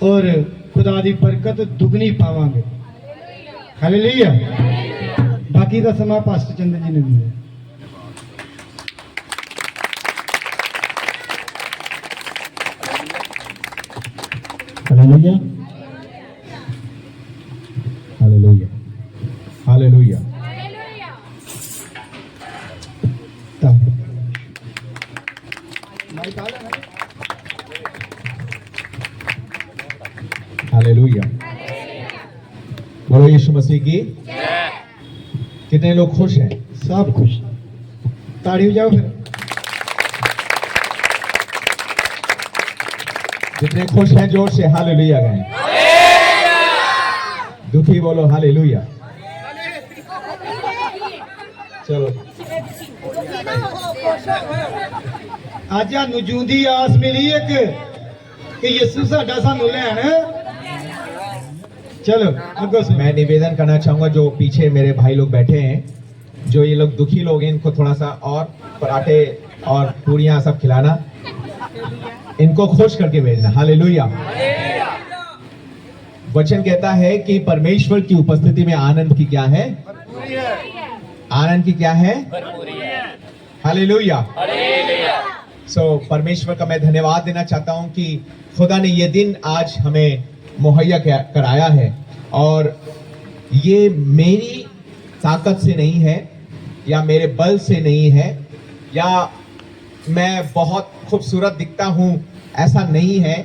और खुदा दी बरकत दुगनी पावांगे। हालेलुया। बाकी का समा पास्टर चंदन जी ने दिया। Hallelujah hallelujah hallelujah. हालेलुया। बोलो यीशु मसीह की। कितने लोग खुश हैं? सब खुश। ताड़ी बजाओ फिर। जितने खुश हैं जोर से हालेलुया गाएं। दुखी बोलो हालेलुया। चलो आज नजूंदी आस मिली एक कि यीशु साडा सानू लैन। चलो अगो सुन। मैं निवेदन करना चाहूंगा जो पीछे मेरे भाई लोग बैठे हैं, जो ये लोग दुखी लोग हैं, इनको थोड़ा सा और पराठे और पूरियां सब खिलाना, इनको खुश करके भेजना। हालेलुया। वचन कहता है कि परमेश्वर की उपस्थिति में आनंद की क्या है? आनंद की क्या है? हालेलुया। परमेश्वर का मैं धन्यवाद देना चाहता हूं कि खुदा ने ये दिन आज हमें मुहैया कराया है, और ये मेरी ताकत से नहीं है या मेरे बल से नहीं है या मैं बहुत खूबसूरत दिखता हूं ऐसा नहीं है,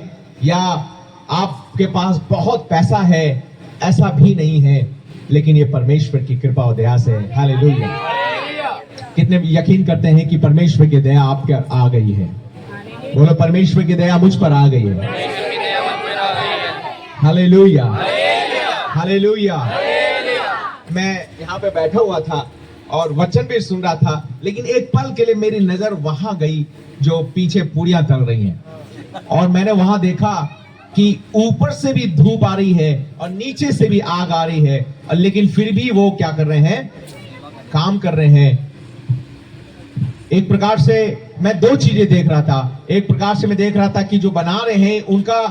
या आपके पास बहुत पैसा है ऐसा भी नहीं है, लेकिन ये परमेश्वर की कृपा और दया से है। हालेलुया। कितने यकीन करते हैं कि परमेश्वर की दया आप पर आ गई है? बोलो परमेश्वर की दया मुझ पर आ गई है। Hallelujah hallelujah. मैं यहाँ पे बैठा हुआ था और वचन भी सुन रहा था, लेकिन एक पल के लिए मेरी नजर वहां गई जो पीछे पूरियां तल रही हैं, और मैंने वहां देखा कि ऊपर से भी धूप आ रही है और नीचे से भी आग आ रही है, लेकिन फिर भी वो क्या कर रहे हैं? काम कर रहे हैं। एक प्रकार से मैं दो चीजें देख रहा था। एक प्रकार से मैं देख रहा था कि जो बना रहे हैं उनका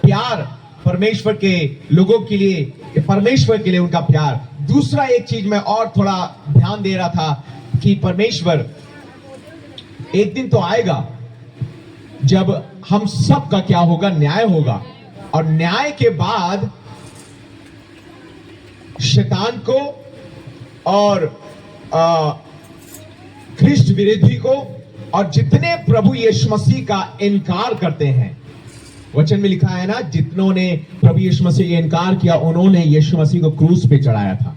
प्यार परमेश्वर के लोगों के लिए, परमेश्वर के लिए उनका प्यार। दूसरा एक चीज मैं और थोड़ा ध्यान दे रहा था कि परमेश्वर एक दिन तो आएगा जब हम सब का क्या होगा? न्याय होगा, और न्याय के बाद शैतान को और ख्रिस्त विरोधी को और जितने प्रभु यीशु मसीह का इनकार करते हैं, वचन में लिखा है ना, जितनों ने प्रभु यीशु मसीह का इनकार किया उन्होंने यीशु मसीह को क्रूस पे चढ़ाया था।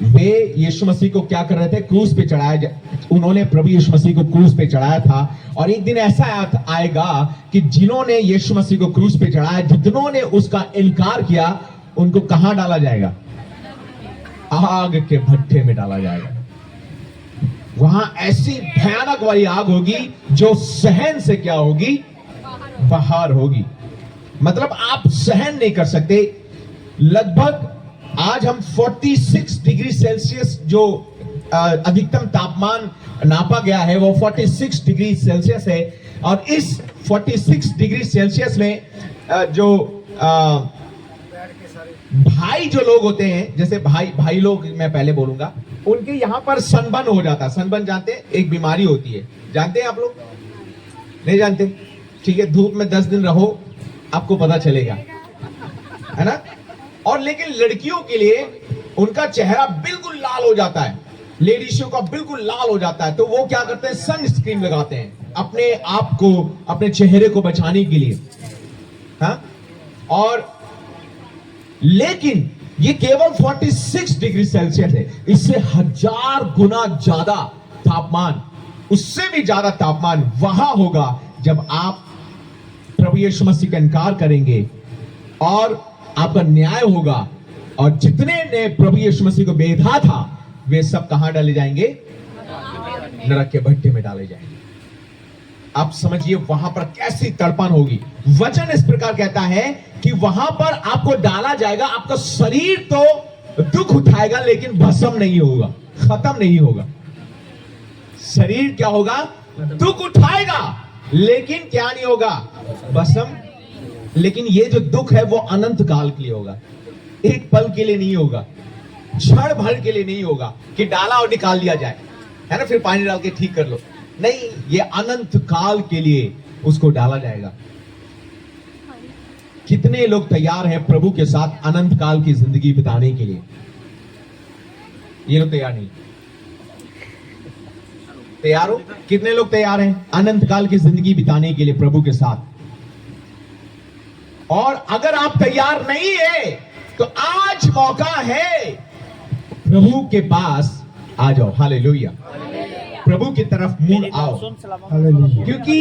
वे यीशु मसीह को क्या कर रहे थे? क्रूस पे चढ़ाया। उन्होंने प्रभु यीशु मसीह को क्रूस पे चढ़ाया था, और एक दिन ऐसा आएगा कि जिन्होंने यीशु मसीह को क्रूस पे चढ़ाया, जितनों उसका इनकार किया, उनको कहां डाला जाएगा? आग के भट्ठे में डाला जाएगा। वहां ऐसी भयानक वाली आग होगी जो सहन से क्या होगी? बाहर होगी। मतलब आप सहन नहीं कर सकते। लगभग आज हम 46 डिग्री सेल्सियस जो अधिकतम तापमान नापा गया है वो 46 डिग्री सेल्सियस है, और इस 46 डिग्री सेल्सियस में जो भाई जो लोग होते हैं, जैसे भाई लोग मैं पहले बोलूंगा, उनके यहाँ पर सनबर्न हो जाता है। सनबर्न जानते हैं? एक बीमारी होती है। जानते हैं आप लोग? नहीं जानते? ठीक है, धूप में 10 दिन रहो, आपको पता चलेगा, है ना? और लेकिन लड़कियों के लिए उनका चेहरा बिल्कुल लाल हो जाता है, लेडीजों का बिल्कुल लाल हो जाता है, तो वो क्या करते हैं? सनस्क्रीन लगाते हैं अपने आप को, अपने चेहरे को बचाने के लिए। हाँ? और लेकिन ये केवल 46 डिग्री सेल्सियस है। इससे 1000 गुना ज्यादा तापमान, उससे भी ज्यादा तापमान वहां होगा जब आप प्रभु यीशु मसीह का इनकार करेंगे, और आपका न्याय होगा, और जितने ने प्रभु यीशु मसीह को बेधा था वे सब कहां डाले जाएंगे? नरक के भट्टे में डाले जाएंगे। आप समझिए वहां पर कैसी तड़पन होगी। वचन इस प्रकार कहता है कि वहां पर आपको डाला जाएगा। आपका शरीर तो दुख उठाएगा लेकिन भस्म नहीं होगा, खत्म नहीं होगा। शरीर क्या होगा? दुख उठाएगा लेकिन क्या नहीं होगा? भस्म लेकिन ये जो दुख है वो अनंत काल के लिए होगा, एक पल के लिए नहीं होगा, क्षण भर के लिए नहीं होगा कि डाला और निकाल लिया जाए, है ना, फिर पानी डाल के ठीक कर लो। नहीं, ये अनंत काल के लिए उसको डाला जाएगा। कितने लोग तैयार हैं प्रभु के साथ अनंत काल की जिंदगी बिताने के लिए? ये लोग तैयार नहीं। तैयार हो? कितने लोग तैयार हैं अनंत काल की जिंदगी बिताने के लिए प्रभु के साथ? और अगर आप तैयार नहीं है तो आज मौका है, प्रभु के पास आ जाओ। हालेलुया। प्रभु की तरफ मुड़ आओ, हालेलुया। क्योंकि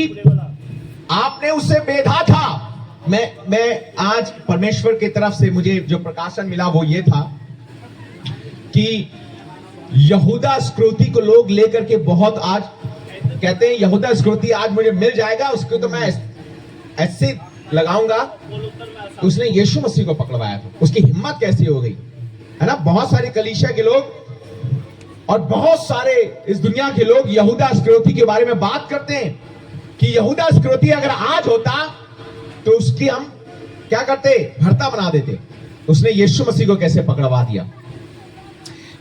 आपने उससे बेधा था। मैं आज परमेश्वर की तरफ से मुझे जो प्रकाशन मिला वो ये था कि यहूदा इस्करियोती को लोग लेकर के बहुत आज कहते हैं यहूदा इस्करियोती आज मुझे मिल जाएगा, उसको तो मैं ऐसे लगाऊंगा। तो उसने यीशु मसीह को पकड़वाया था, उसकी हिम्मत कैसी हो गई, है ना। बहुत सारे कलीसिया के लोग और बहुत सारे इस दुनिया के लोग यहूदा इस्करियोती के बारे में बात करते हैं कि यहूदा इस्करियोती अगर आज होता तो उसकी हम क्या करते, भरता बना देते। उसने यीशु मसीह को कैसे पकड़वा दिया।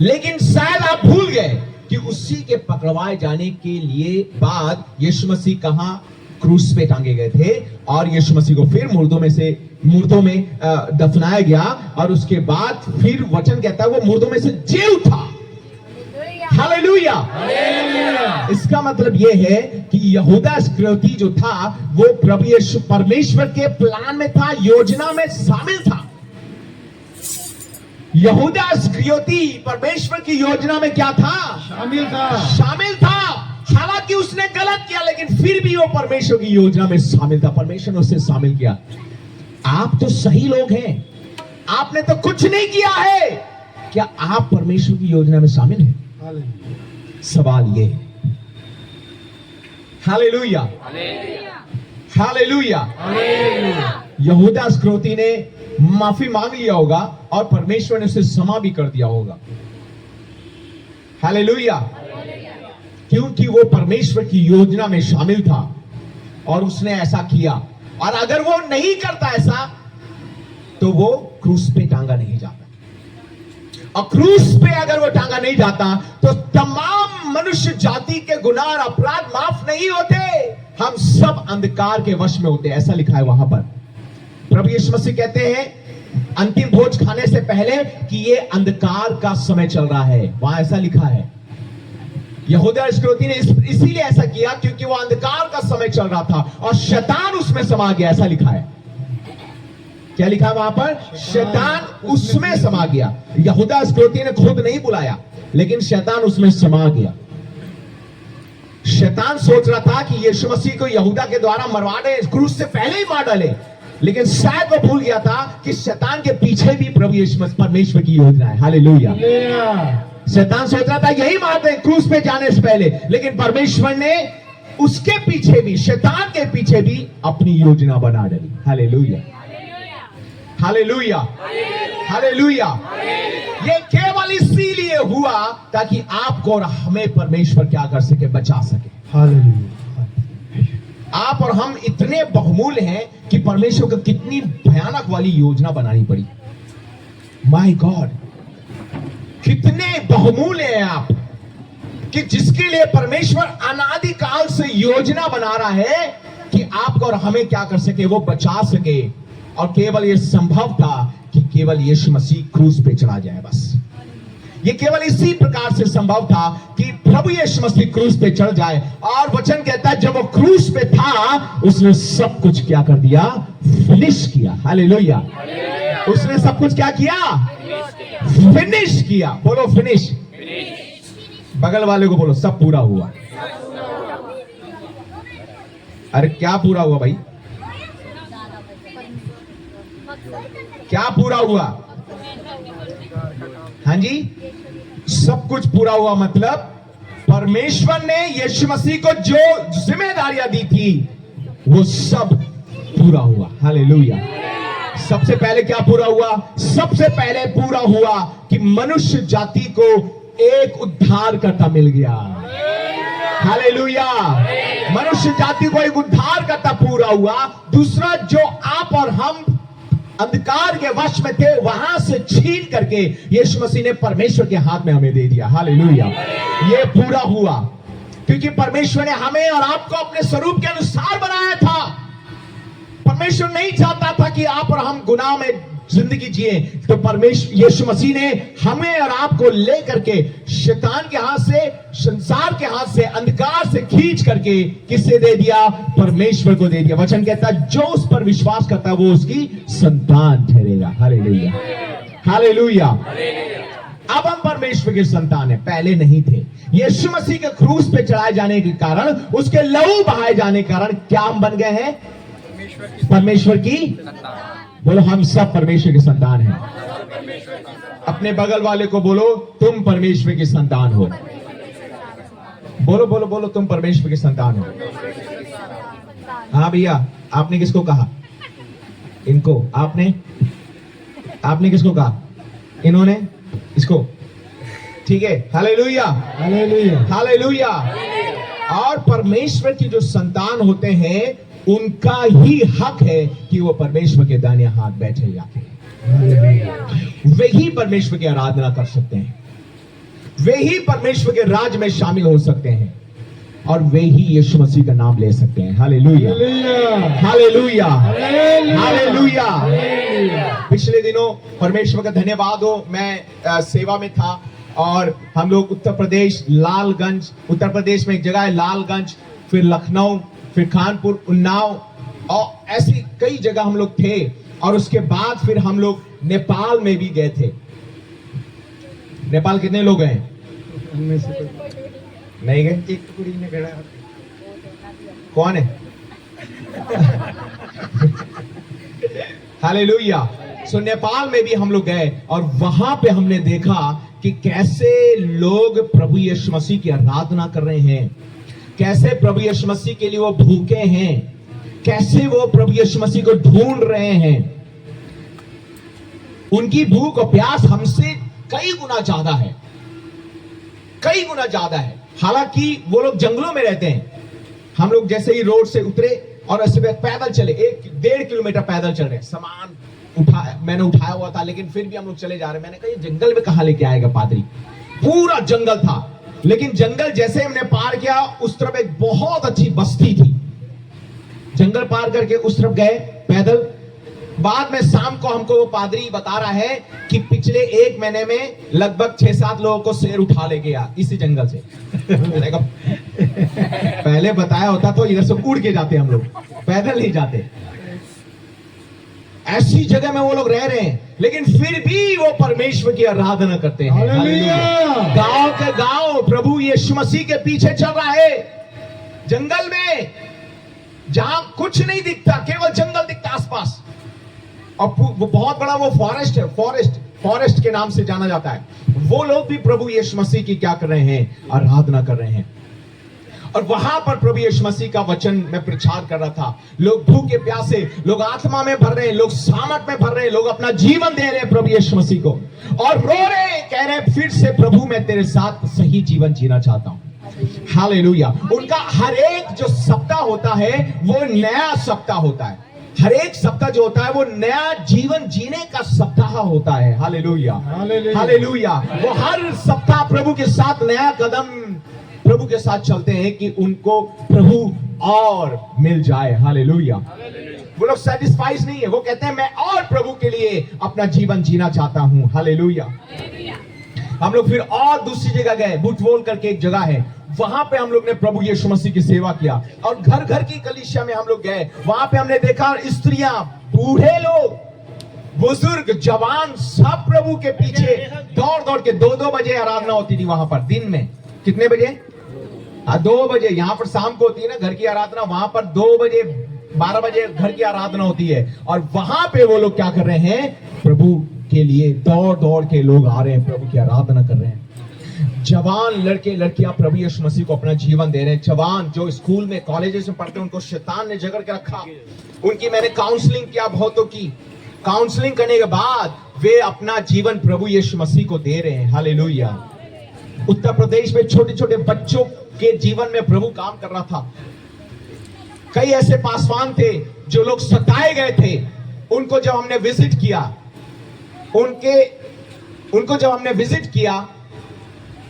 लेकिन शायद आप भूल गए कि उसी के पकड़वाए जाने के लिए बाद यीशु मसीह कहां, क्रूस पे टांगे गए थे, और यीशु मसीह को फिर मुर्दों में दफनाया गया, और उसके बाद फिर वचन कहता है वो मुर्दों में से जी उठा। हालेलुया। इसका मतलब यह है कि यहूदा इस्करियोती जो था वो प्रभु यीशु परमेश्वर के प्लान में था, योजना में शामिल था। यहूदा इस्करियोती परमेश्वर की योजना में क्या था, शामिल था। हालांकि उसने गलत किया, लेकिन फिर भी वो परमेश्वर की योजना में शामिल था। परमेश्वर ने उसे शामिल किया। आप तो सही लोग हैं, आपने तो कुछ नहीं किया है, क्या आप परमेश्वर की योजना में शामिल हैं? सवाल ये है। Hallelujah, hallelujah. यहूदा इस्करियोती ने माफी मांग लिया होगा और परमेश्वर ने उसे क्षमा भी कर दिया होगा। हालेलुया। क्योंकि वो परमेश्वर की योजना में शामिल था और उसने ऐसा किया। और अगर वो नहीं करता ऐसा तो वो क्रूस पे टांगा नहीं जाता, और क्रूस पे अगर वो टांगा नहीं जाता तो तमाम मनुष्य जाति के गुनाह और अपराध माफ नहीं होते। हम सब अंधकार के वश में होते, ऐसा लिखा है वहां पर। प्रभु यीशु मसीह कहते हैं अंतिम भोज खाने से पहले कि ये अंधकार का समय चल रहा है, वहां ऐसा लिखा है। यहूदा इस्करियोती ने इसीलिए ऐसा किया क्योंकि वो अंधकार का समय चल रहा था और शैतान उसमें समा गया, ऐसा लिखा है। क्या लिखा है वहां पर? शैतान उसमें समा गया। यहूदा इस्करियोती ने खुद नहीं बुलाया, लेकिन शैतान उसमें समा गया। शैतान सोच रहा था कि यीशु मसीह को यहूदा के द्वारा मरवा दे, क्रूस से पहले ही मार डाले, लेकिन शायद वो भूल गया था कि शैतान के पीछे भी प्रभु यीशु मसीह परमेश्वर की योजना है। हालेलुया। शैतान सोच रहा था यही मार दे क्रूस पे जाने से पहले, लेकिन परमेश्वर ने उसके पीछे भी, शैतान के पीछे भी अपनी योजना बना डाली। Hallelujah, hallelujah, hallelujah. ये केवल इसीलिए हुआ ताकि आपको और हमें परमेश्वर क्या कर सके, बचा सके। हालेलुया। आप और हम इतने बहुमूल्य हैं कि परमेश्वर को कितनी भयानक वाली योजना बनानी पड़ी। माय गॉड, कितने बहुमूल्य हैं आप कि जिसके लिए परमेश्वर अनादि काल से योजना बना रहा है कि आपको और हमें क्या कर सके, वो बचा सके। और केवल ये संभव था कि केवल यीशु मसीह क्रूस पे चढ़ा जाए, बस। ये केवल इसी प्रकार से संभव था कि प्रभु यीशु मसीह क्रूस पे चढ़ जाए। और वचन कहता है जब वो क्रूस पे था उसने सब कुछ क्या कर दिया, फिनिश किया। हालेलुया। उसने सब कुछ क्या किया, फिनिश किया। बोलो फिनिश। बगल वाले को बोलो सब पूरा हुआ। अरे क्या पूरा हुआ भाई, क्या पूरा हुआ? हाँ जी, सब कुछ पूरा हुआ। मतलब परमेश्वर ने यीशु मसीह को जो जिम्मेदारियां दी थी वो सब पूरा हुआ। हालेलुया। सबसे पहले क्या पूरा हुआ? सबसे पहले पूरा हुआ कि मनुष्य जाति को एक उद्धारकर्ता मिल गया। हालेलुया। मनुष्य जाति को एक उद्धार करता पूरा हुआ। दूसरा, जो आप और हम अंधकार के वश में थे वहां से छीन करके यीशु मसीह ने परमेश्वर के हाथ में हमें दे दिया। हालेलुया। ये पूरा हुआ क्योंकि परमेश्वर ने हमें और आपको अपने स्वरूप के अनुसार बनाया था। परमेश्वर नहीं चाहता था कि आप और हम गुनाह में जिंदगी जिए, तो परमेश्वर यीशु मसीह ने हमें और आपको लेकर के शैतान के हाथ से, संसार के हाथ से, अंधकार से खींच करके किससे दे दिया? परमेश्वर को दे दिया। वचन कहता है जो उस पर विश्वास करता है वो उसकी संतान ठहरेगा। Hallelujah, hallelujah. अब हम परमेश्वर के संतान हैं, पहले नहीं थे। यीशु मसीह के क्रूस पे चढ़ाए जाने के कारण, उसके लहू बहाए जाने के कारण क्या हम बन गए हैं? परमेश्वर की। बोलो, हम सब परमेश्वर के संतान हैं। अपने बगल वाले को बोलो, तुम परमेश्वर के संतान हो। बोलो बोलो बोलो, तुम परमेश्वर के संतान हो। हाँ भैया, आपने किसको कहा? इनको। आपने किसको कहा? इन्होंने, इसको। ठीक है। Hallelujah, hallelujah, hallelujah. और परमेश्वर की जो संतान होते हैं उनका ही हक है कि वो परमेश्वर के दाहिने हाथ बैठे जाते हैं। वे ही परमेश्वर की आराधना कर सकते हैं, वे ही परमेश्वर के राज में शामिल हो सकते हैं, और वे ही यीशु मसीह का नाम ले सकते हैं। Hallelujah, hallelujah, hallelujah. पिछले दिनों परमेश्वर का धन्यवाद हो, मैं सेवा में था और हम लोग उत्तर प्रदेश, लालगंज, उत्तर प्रदेश में एक जगह है लालगंज, फिर लखनऊ, फिर कानपुर, उन्नाव, और ऐसी कई जगह हम लोग थे। और उसके बाद फिर हम लोग नेपाल में भी गए थे। नेपाल कितने लोग गए? उनमें से कोई नहीं गए? एक टुकड़ी में खड़ा। कौन है? हालेलुया। सो नेपाल में भी हम लोग गए और वहां पे हमने देखा कि कैसे लोग प्रभु यीशु मसीह की आराधना कर रहे हैं, कैसे प्रभु यीशु मसीह के लिए वो भूखे हैं, कैसे वो प्रभु यीशु मसीह को ढूंढ रहे हैं। उनकी भूख और प्यास हमसे कई गुना ज्यादा है, कई गुना ज्यादा है। हालांकि वो लोग जंगलों में रहते हैं, हम लोग जैसे ही रोड से उतरे और ऐसे पैदल चले, 1-1.5 किलोमीटर पैदल चल रहे। सामान मैंने उठाया हुआ था, लेकिन फिर भी हम लोग चले जा रहे। मैंने कहा ये जंगल में कहां लेके आएगा पादरी? पूरा जंगल था, लेकिन जंगल जैसे हमने पार किया उस तरफ एक बहुत अच्छी बस्ती थी। जंगल पार करके उस तरफ गए पैदल। बाद में शाम को हमको वो पादरी बता रहा है कि पिछले 1 महीने में लगभग 6-7 लोगों को शेर उठा ले गया इसी जंगल से। मैंने कहा पहले बताया होता तो इधर से उड़ के जाते, हम लोग पैदल नहीं जाते। ऐसी जगह में वो लोग रह रहे हैं, लेकिन फिर भी वो परमेश्वर की आराधना करते हैं। हालेलुया। गांव के गांव प्रभु यीशु मसीह के पीछे चल रहा है, जंगल में जहां कुछ नहीं दिखता, केवल जंगल दिखता आसपास। और वो बहुत बड़ा वो फॉरेस्ट है, फॉरेस्ट के नाम से जाना जाता है। वो लोग भी प्रभु यीशु मसीह की क्या कर रहे हैं? आराधना कर रहे हैं। और वहां पर प्रभु यीशु मसीह का वचन मैं प्रचार कर रहा था। लोग भूखे प्यासे, लोग आत्मा में भर रहे हैं, लोग सामर्थ में भर रहे हैं, लोग अपना जीवन दे रहे हैं प्रभु यीशु मसीह को, और रो रहे हैं, कह रहे हैं फिर से प्रभु मैं तेरे साथ सही जीवन जीना चाहता हूं। हालेलुया। उनका हर एक जो सप्ताह होता है वो नया सप्ताह होता है। हर एक सप्ताह जो होता है वो नया जीवन जीने का सप्ताह होता है। Hallelujah, hallelujah. वो हर सप्ताह प्रभु के साथ नया कदम प्रभु के साथ चलते हैं कि उनको प्रभु और मिल जाए। हालेलुया। वो लोग सेटिस्फाइड नहीं है, वो कहते हैं मैं और प्रभु के लिए अपना जीवन जीना चाहता हूं। हालेलुया। हम लोग फिर और दूसरी जगह गए, बुटवोल करके एक जगह है, वहां पे हम लोग ने प्रभु यीशु मसीह की सेवा किया। और घर घर की कलीसिया में हम लोग गए, वहां पे हमने देखा स्त्रियां, बूढ़े लोग, बुजुर्ग, जवान, सब प्रभु के पीछे दौड़ दौड़ के 2-2 बजे आराधना होती थी वहां पर। दिन में कितने बजे? 2 बजे। यहां पर शाम को होती है ना घर की आराधना, वहां पर 2 बजे 12 बजे घर की आराधना होती है। और वहां पे वो लोग क्या कर रहे हैं? प्रभु के लिए दौड़ दौड़ के लोग आ रहे हैं, प्रभु की आराधना कर रहे हैं। जवान लड़के लड़कियां प्रभु यीशु मसीह को अपना जीवन दे रहे हैं। जवान जो स्कूल में कॉलेजेस में पढ़ते हैं उनको शैतान ने जकड़ के रखा, उनकी मैंने काउंसलिंग किया, बहुतों की काउंसलिंग करने के बाद वे अपना जीवन प्रभु यीशु मसीह को दे रहे हैं। हालेलुया। उत्तर प्रदेश में छोटे छोटे बच्चों के जीवन में प्रभु काम कर रहा था। कई ऐसे पासवान थे जो लोग सताए गए थे, उनको जब हमने विजिट किया, उनको जब हमने विजिट किया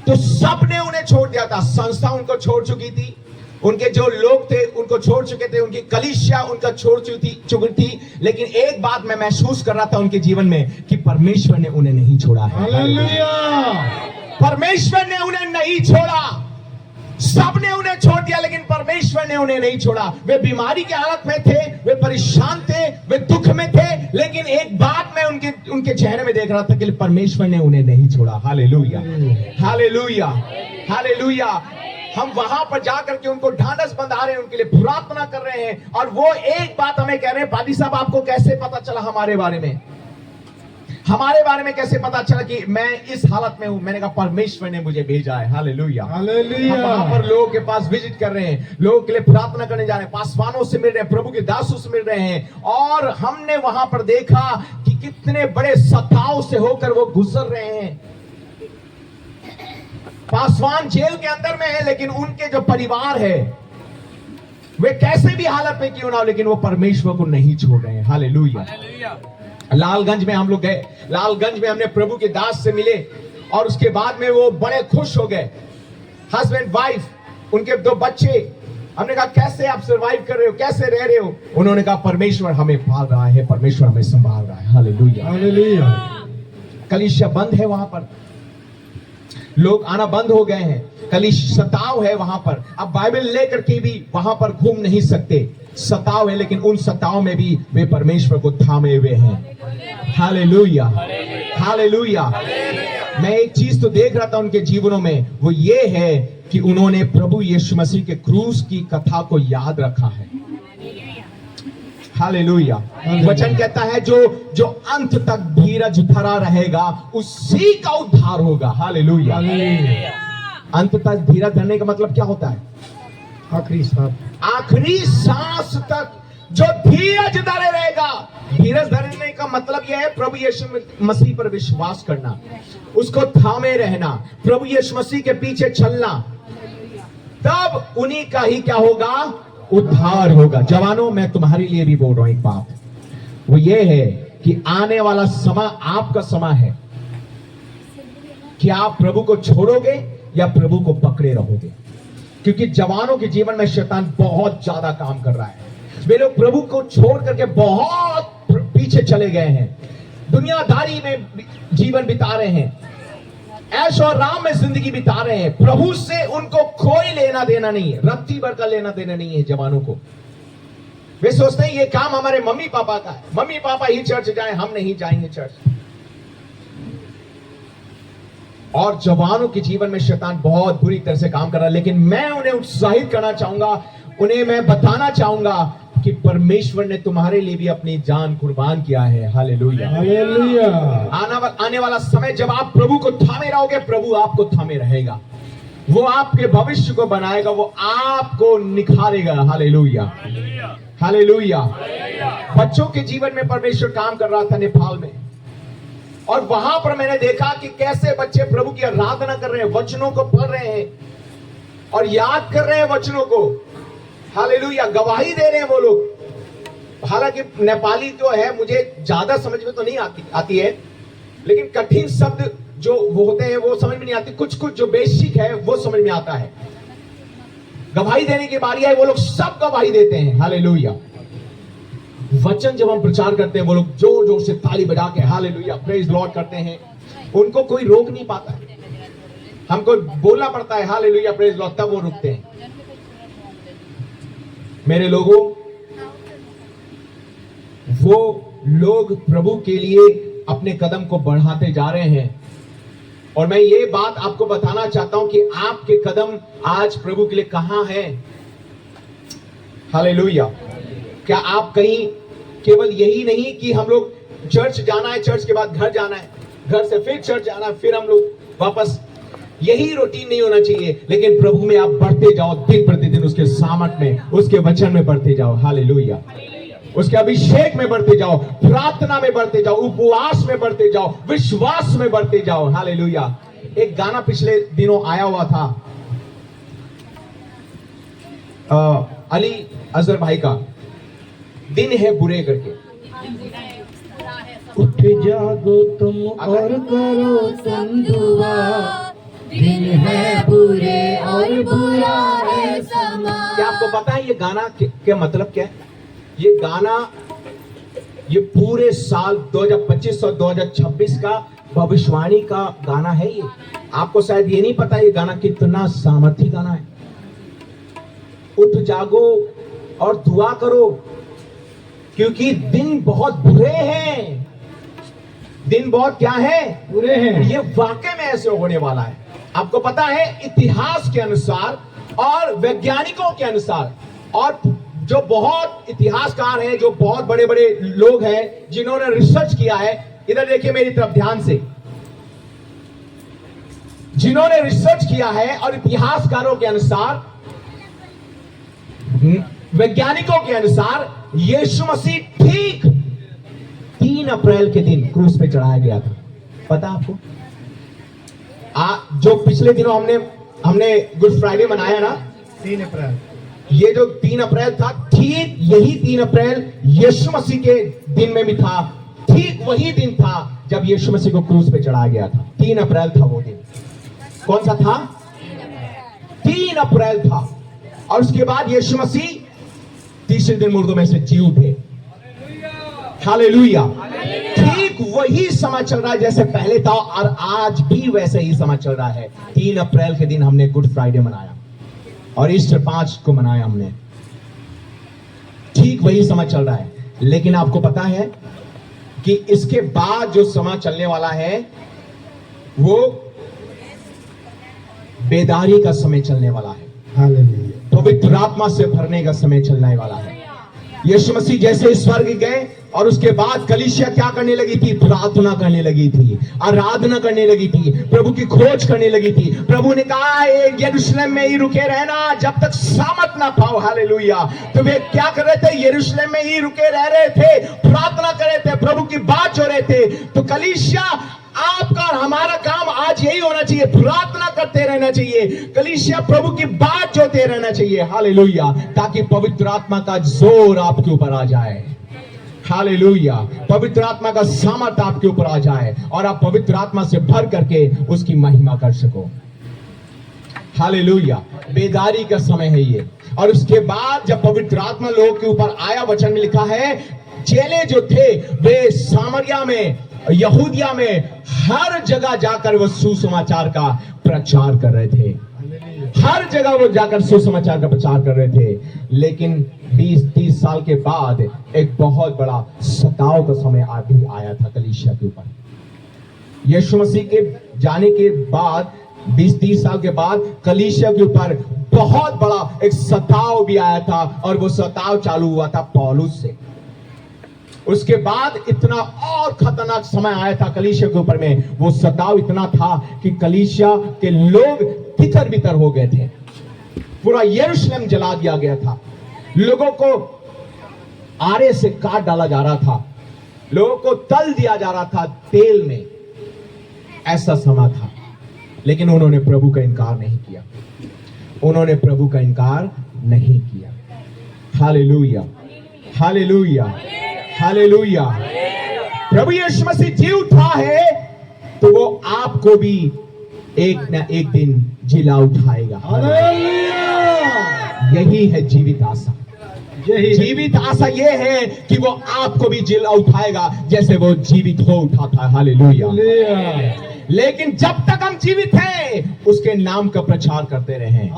तो सबने उन्हें छोड़ दिया था। संस्था उनको छोड़ चुकी थी, उनके जो लोग थे उनको छोड़ चुके थे, उनकी कलीसिया उनका छोड़ चुकी थी, लेकिन एक बात मैं महसूस कर रहा था उनके जीवन में कि परमेश्वर ने उन्हें नहीं छोड़ा है। हालेलुया। परमेश्वर ने उन्हें नहीं छोड़ा। सबने उन्हें छोड़ दिया लेकिन परमेश्वर ने उन्हें नहीं छोड़ा। वे बीमारी की हालत में थे, वे परेशान थे, वे दुख में थे, लेकिन एक बात मैं उनके चेहरे में देख रहा था कि परमेश्वर ने उन्हें नहीं छोड़ा। Hallelujah, hallelujah, hallelujah. हम वहां पर जाकर के उनको ढांढस बंधा रहे हैं, उनके लिए प्रार्थना कर रहे हैं, और वो एक बात हमें कह रहे हैं, पादी साहब आपको कैसे पता चला हमारे बारे में? हमारे बारे में कैसे पता चला कि मैं इस हालत में हूं? मैंने कहा परमेश्वर ने मुझे भेजा है। Hallelujah, hallelujah. हम वहां पर लोगों के पास विजिट कर रहे हैं, लोगों के लिए प्रार्थना करने जा रहे हैं, पासवानों से मिल रहे हैं, प्रभु के दासों से मिल रहे हैं, और हमने वहां पर देखा कि कितने बड़े सताव से होकर वो गुजर रहे हैं। पासवान जेल के अंदर में है, लेकिन उनके जो परिवार है वे कैसे भी हालत में क्यों ना हो, लेकिन वो परमेश्वर को नहीं छोड़ रहे हैं। हालेलुया। लालगंज में हम लोग गए, लालगंज में हमने प्रभु के दास से मिले, और उसके बाद में वो बड़े खुश हो गए। हस्बैंड वाइफ, उनके 2 बच्चे। हमने कहा कैसे आप सरवाइव कर रहे हो, कैसे रह रहे हो? उन्होंने कहा परमेश्वर हमें पाल रहा है, परमेश्वर हमें संभाल रहा है। Hallelujah, hallelujah. कलीसिया बंद है वहां पर, लोग आना बंद हो गए हैं, कलीसिया सताव है वहां पर। अब बाइबल लेकर के भी वहां पर घूम नहीं सकते, सताव है, लेकिन उन सताव में भी वे परमेश्वर को थामे हुए हैं। Hallelujah, hallelujah. मैं एक चीज तो देख रहा था उनके जीवनों में, वो ये है कि उन्होंने प्रभु यीशु मसीह के क्रूस की कथा को याद रखा है। हालेलुया। वचन कहता है जो अंत तक धीरज धरा रहेगा उसी का उद्धार होगा। हालेलुया। अंत तक धीरज धरने का मतलब क्या होता है? आखिरी सांस तक जो धीरज धरे रहेगा। धीरज धरने का मतलब यह है प्रभु यीशु मसीह पर विश्वास करना, उसको थामे रहना, प्रभु यीशु मसीह के पीछे चलना, तब उन्हीं का ही क्या होगा? उद्धार होगा। जवानों, मैं तुम्हारे लिए भी बोल रहा हूं एक बात, वो ये है कि आने वाला समय आपका समय है कि आप प्रभु को छोड़ोगे या प्रभु को पकड़े रहोगे। क्योंकि जवानों के जीवन में शैतान बहुत ज्यादा काम कर रहा है। वे लोग प्रभु को छोड़ करके बहुत पीछे चले गए हैं, दुनियादारी में जीवन बिता रहे हैं, ऐश और राम में जिंदगी बिता रहे हैं। प्रभु से उनको कोई लेना देना नहीं है, रत्ती भर का लेना देना नहीं है जवानों को। वे सोचते हैं ये काम हमारे मम्मी पापा का है, मम्मी पापा ही चर्च जाए, हम नहीं जाएंगे चर्च। और जवानों के जीवन में शैतान बहुत बुरी तरह से काम कर रहा है, लेकिन मैं उन्हें उत्साहित करना चाहूंगा, उन्हें मैं बताना चाहूंगा कि परमेश्वर ने तुम्हारे लिए भी अपनी जान कुर्बान किया है। Hallelujah, hallelujah. आने वाला समय जब आप प्रभु को थामे रहोगे, प्रभु आपको थामे रहेगा, वो आपके भविष्य को बनाएगा, वो आपको निखारेगा। Hallelujah, hallelujah. बच्चों के जीवन में परमेश्वर काम कर रहा था नेपाल में, और वहां पर मैंने देखा कि कैसे बच्चे प्रभु की आराधना कर रहे हैं, वचनों को पढ़ रहे हैं और याद कर रहे हैं वचनों को। हालेलुया, गवाही दे रहे हैं वो लोग। हालांकि नेपाली जो है मुझे ज्यादा समझ में तो नहीं आती है, लेकिन कठिन शब्द जो वो होते हैं वो समझ में नहीं आती, कुछ कुछ जो बेसिक है वो समझ में आता है। गवाही देने की बारी आई, वो लोग सब गवाही देते हैं। हालेलुया। वचन जब हम प्रचार करते हैं, वो लोग जोर जोर से ताली बजा के हालेलुया प्रेज लॉर्ड करते हैं, उनको कोई रोक नहीं पाता है, हमको बोलना पड़ता है हालेलुया प्रेज लॉर्ड, तब वो रुकते हैं। मेरे लोगों, वो लोग प्रभु के लिए अपने कदम को बढ़ाते जा रहे हैं, और मैं ये बात आपको बताना चाहता हूं कि आपके कदम आज प्रभु के लिए कहां है। हालेलुया। क्या आप कहीं केवल यही नहीं कि हम लोग चर्च जाना है, चर्च के बाद घर जाना है, घर से फिर चर्च जाना है, फिर हम लोग वापस, यही रूटीन नहीं होना चाहिए, लेकिन प्रभु में आप बढ़ते जाओ, दिन प्रतिदिन उसके सामर्थ में, उसके वचन में बढ़ते जाओ। हालेलुया। उसके अभिषेक में बढ़ते जाओ, प्रार्थना में बढ़ते जाओ, उपवास में बढ़ते जाओ, विश्वास में बढ़ते जाओ। हालेलुया। एक गाना पिछले दिनों आया हुआ था, अली अजहर भाई का दिन है बुरे करके। उठ जागो तुम और करो संदुआ, दिन है बुरे और बुरा है समा। क्या आपको पता है ये गाना क्या मतलब क्या है? ये गाना ये पूरे साल 2025 और 2026 का भविष्यवाणी का गाना है। ये आपको शायद ये नहीं पता ये गाना कितना सामर्थी गाना है। उठ जागो और दुआ करो क्योंकि दिन बहुत बुरे हैं। दिन बहुत क्या है? बुरे हैं। ये वाकई में ऐसे होने वाला है। आपको पता है इतिहास के अनुसार और वैज्ञानिकों के अनुसार और जो बहुत इतिहासकार हैं, जो बहुत बड़े बड़े लोग हैं जिन्होंने रिसर्च किया है, इधर देखिए मेरी तरफ ध्यान से, जिन्होंने रिसर्च किया है और इतिहासकारों के अनुसार, वैज्ञानिकों के अनुसार यीशु मसीह ठीक 3 अप्रैल के दिन क्रूस पे चढ़ाया गया था। पता आपको? जो पिछले दिनों हमने गुड फ्राइडे मनाया ना, 3 अप्रैल, ये जो 3 अप्रैल था, ठीक यही 3 अप्रैल यीशु मसीह के दिन में भी था। ठीक वही दिन था जब यीशु मसीह को क्रूस पे चढ़ाया गया था। 3 अप्रैल था वो दिन। कौन सा था? 3 अप्रैल था। और उसके बाद यीशु मसीह तीसरे दिन मुर्दों में से जी उठे। हालेलुया। ठीक वही समय चल रहा है जैसे पहले था और आज भी वैसे ही समय चल रहा है। 3 अप्रैल के दिन हमने गुड फ्राइडे मनाया और ईस्टर 5 को मनाया हमने। ठीक वही समय चल रहा है। लेकिन आपको पता है कि इसके बाद जो समय चलने वाला है वो बेदारी का समय चलने वाला है। हालेलुया। पवित्र आत्मा से भरने का समय चलने वाला है। यीशु मसीह जैसे स्वर्ग गए और उसके बाद कलीसिया क्या करने लगी थी? प्रार्थना करने लगी थी, आराधना करने लगी थी, प्रभु की खोज करने लगी थी। प्रभु ने कहा यरूशलेम में ही रुके रहना जब तक सामर्थ ना पाओ। हालेलुया। तो वे क्या कर रहे थे? यरूशलेम में ही रुके रह रहे थे, प्रार्थना कर रहे थे, प्रभु की बात जो रहे थे। तो कलीसिया आपका और हमारा काम आज यही होना चाहिए, प्रार्थना करते रहना चाहिए, कलीसिया प्रभु की बात जोते रहना चाहिए। हालेलुया। ताकि पवित्र आत्मा का जोर आपके ऊपर आ जाए। हालेलुया। पवित्र आत्मा का सामर्थ आपके ऊपर आ जाए और आप पवित्र आत्मा से भर करके उसकी महिमा कर सको। हालेलुया। बेदारी का समय है ये। और उसके बाद जब पवित्र आत्मा लोगों के ऊपर आया, वचन में लिखा है चेले जो थे वे सामरिया में, यहूदिया में हर जगह जाकर वो सुसमाचार का प्रचार कर रहे थे। हर जगह वो जाकर सुसमाचार का प्रचार कर रहे थे। लेकिन 20-30 साल के बाद एक बहुत बड़ा सताव का समय भी आया था कलीसिया के ऊपर। यीशु मसीह के जाने के बाद 20-30 साल के बाद कलीसिया के ऊपर बहुत बड़ा एक सताव भी आया था और वो सताव चालू हुआ था पौलुस से। उसके बाद इतना और खतरनाक समय आया था कलीसिया के ऊपर में। वो सताव इतना था कि कलीसिया के लोग तितर बितर हो गए थे। पूरा यरूशलेम जला दिया गया था। लोगों को आरे से काट डाला जा रहा था, लोगों को तल दिया जा रहा था तेल में। ऐसा समय था। लेकिन उन्होंने प्रभु का इनकार नहीं किया। उन्होंने प्रभु का इनकार नहीं किया। हालेलुया। हालेलुया। हालेलुया। प्रभु यीशु मसीह जी उठा है तो वो आपको भी एक न एक दिन जिला उठाएगा। यही है जीवित आशा। जीवित आशा ये है कि वो आपको भी जिला उठाएगा जैसे वो जीवित हो उठा था। हालेलुया। लेकिन जब तक हम जीवित हैं उसके नाम का प्रचार करते रहें।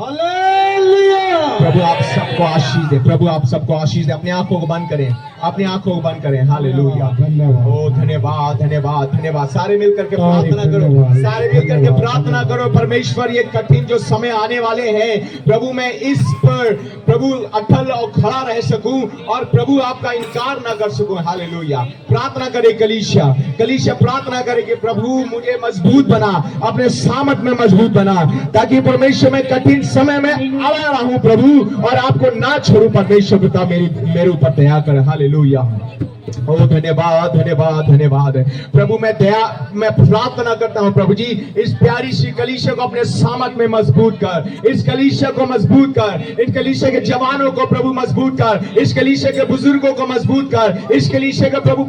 प्रभु आप सबको आशीष दे। प्रभु आप सबको आशीष दे। अपनी आंखों को बंद करें। अपनी आंखों को बंद करें। हालेलुया। ओ धन्यवाद धन्यवाद धन्यवाद। सारे मिलकर के प्रार्थना करो। सारे मिलकर के प्रार्थना करो। परमेश्वर ये कठिन जो समय आने वाले हैं प्रभु मैं इस पर प्रभु अटल और खड़ा रह सकूं और प्रभु आपका इनकार ना कर सकूं। हालेलुया। प्रार्थना करे कलीसिया। कलीसिया प्रार्थना करे कि प्रभु मुझे मजबूत बना, अपने सामर्थ में मजबूत बना, ताकि परमेश्वर में कठिन समय में आया रहूं प्रभु और आपको ना छोड़ू। परमेश्वर पिता मेरे ऊपर दया कर। हालेलुया। ओ धन्यवाद धन्यवाद धन्यवाद प्रभु। मैं प्रार्थना करता हूं प्रभु जी, इस प्यारी सी कलीसिया को अपने सामत में मजबूत कर, इस कलीसिया को मजबूत कर, इस कलीसिया के जवानों को प्रभु मजबूत कर, इस कलीसिया के बुजुर्गों को मजबूत कर, इस कलीसिया के प्रभु